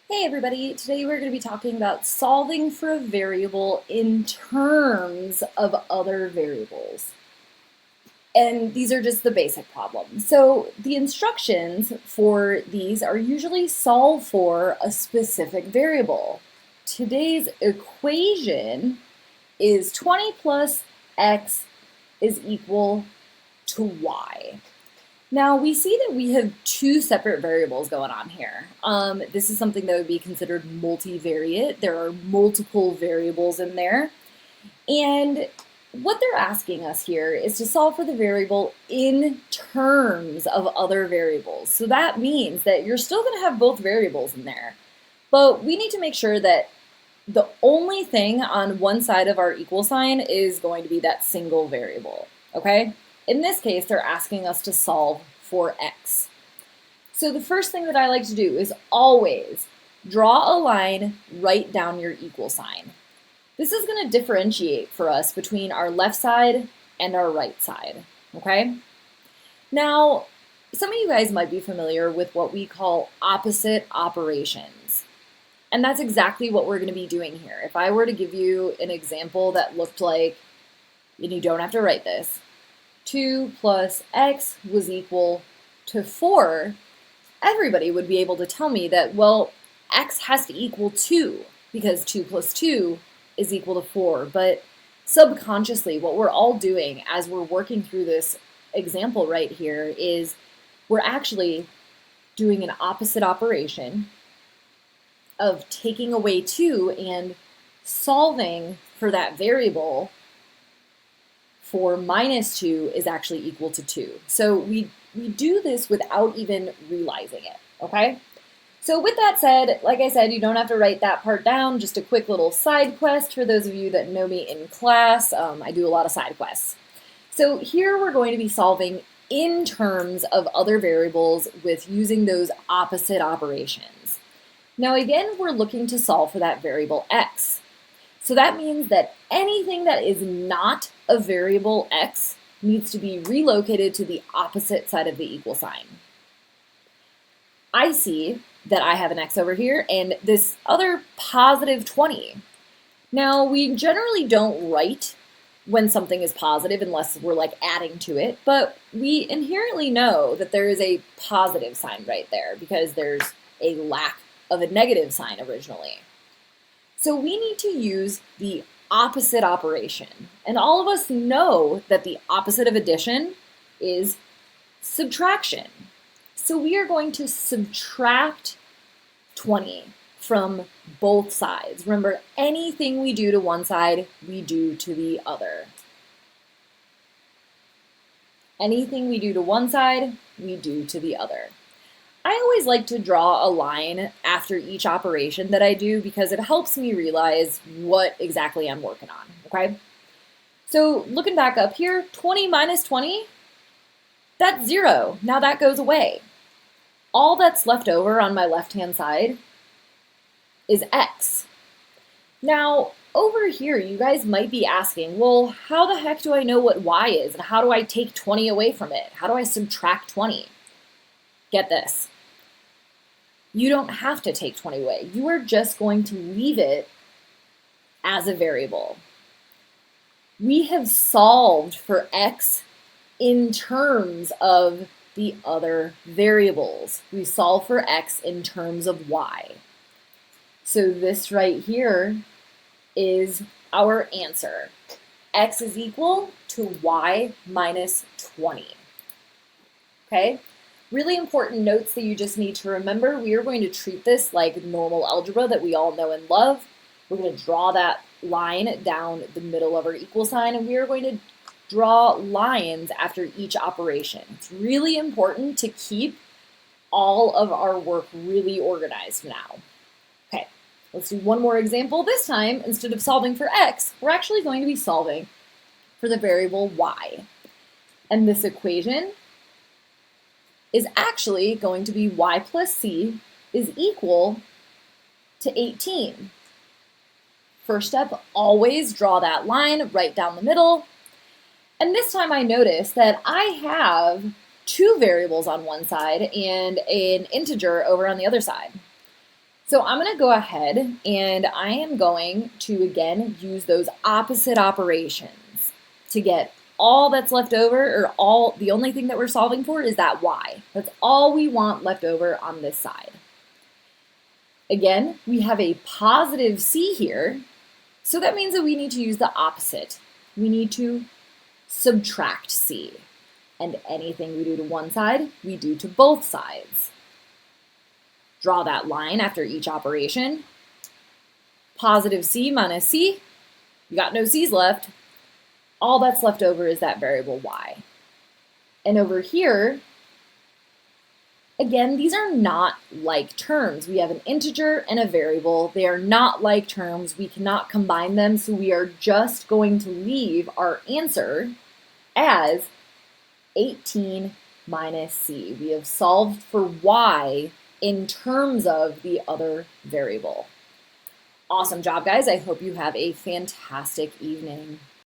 Hey everybody, today we're going to be talking about solving for a variable in terms of other variables. And these are just the basic problems. So the instructions for these are usually solve for a specific variable. Today's equation is 20 plus x is equal to y. Now we see that we have two separate variables going on here. This is something that would be considered multivariate. There are multiple variables in there. And what they're asking us here is to solve for the variable in terms of other variables. So that means that you're still going to have both variables in there. But we need to make sure that the only thing on one side of our equal sign is going to be that single variable, okay? In this case, they're asking us to solve for x. So the first thing that I like to do is always draw a line, write down your equal sign. This is going to differentiate for us between our left side and our right side, okay? Now, some of you guys might be familiar with what we call opposite operations. And that's exactly what we're going to be doing here. If I were to give you an example that looked like, and you don't have to write this, 2 plus x was equal to 4, everybody would be able to tell me that, well, x has to equal 2 because 2 plus 2 is equal to 4. But subconsciously, what we're all doing as we're working through this example right here is we're actually doing an opposite operation of taking away 2 and solving for that variable for minus 2 is actually equal to 2. So we do this without even realizing it, okay? So with that said, like I said, you don't have to write that part down, just a quick little side quest for those of you that know me in class. I do a lot of side quests. So here we're going to be solving in terms of other variables with using those opposite operations. Now again, we're looking to solve for that variable x. So that means that anything that is not a variable x needs to be relocated to the opposite side of the equal sign. I see that I have an x over here and this other positive 20. Now, we generally don't write when something is positive unless we're like adding to it, but we inherently know that there is a positive sign right there because there's a lack of a negative sign originally. So we need to use the opposite operation. And all of us know that the opposite of addition is subtraction. So we are going to subtract 20 from both sides. Remember, anything we do to one side, we do to the other. Anything we do to one side, we do to the other. I always like to draw a line after each operation that I do because it helps me realize what exactly I'm working on, okay? So looking back up here, 20 minus 20, that's 0. Now that goes away. All that's left over on my left-hand side is x. Now, over here, you guys might be asking, well, how the heck do I know what y is? And how do I take 20 away from it? How do I subtract 20? Get this. You don't have to take 20 away. You are just going to leave it as a variable. We have solved for x in terms of the other variables. We solve for x in terms of y. So this right here is our answer. X is equal to y minus 20. Okay? Really important notes that you just need to remember. We are going to treat this like normal algebra that we all know and love. We're going to draw that line down the middle of our equal sign, and we are going to draw lines after each operation. It's really important to keep all of our work really organized now. Okay, let's do one more example. This time, instead of solving for x, we're actually going to be solving for the variable y. And this equation is actually going to be y plus c is equal to 18. First step, always draw that line right down the middle. And this time I notice that I have two variables on one side and an integer over on the other side. So I'm going to go ahead and I am going to, again, use those opposite operations to get all that's left over, or the only thing that we're solving for is that y. That's all we want left over on this side. Again, we have a positive c here, so that means that we need to use the opposite. We need to subtract c. And anything we do to one side, we do to both sides. Draw that line after each operation. Positive c minus c, you got no c's left. All that's left over is that variable y. And over here, again, these are not like terms. We have an integer and a variable. They are not like terms. We cannot combine them, so we are just going to leave our answer as 18 minus c. We have solved for y in terms of the other variable. Awesome job, guys. I hope you have a fantastic evening.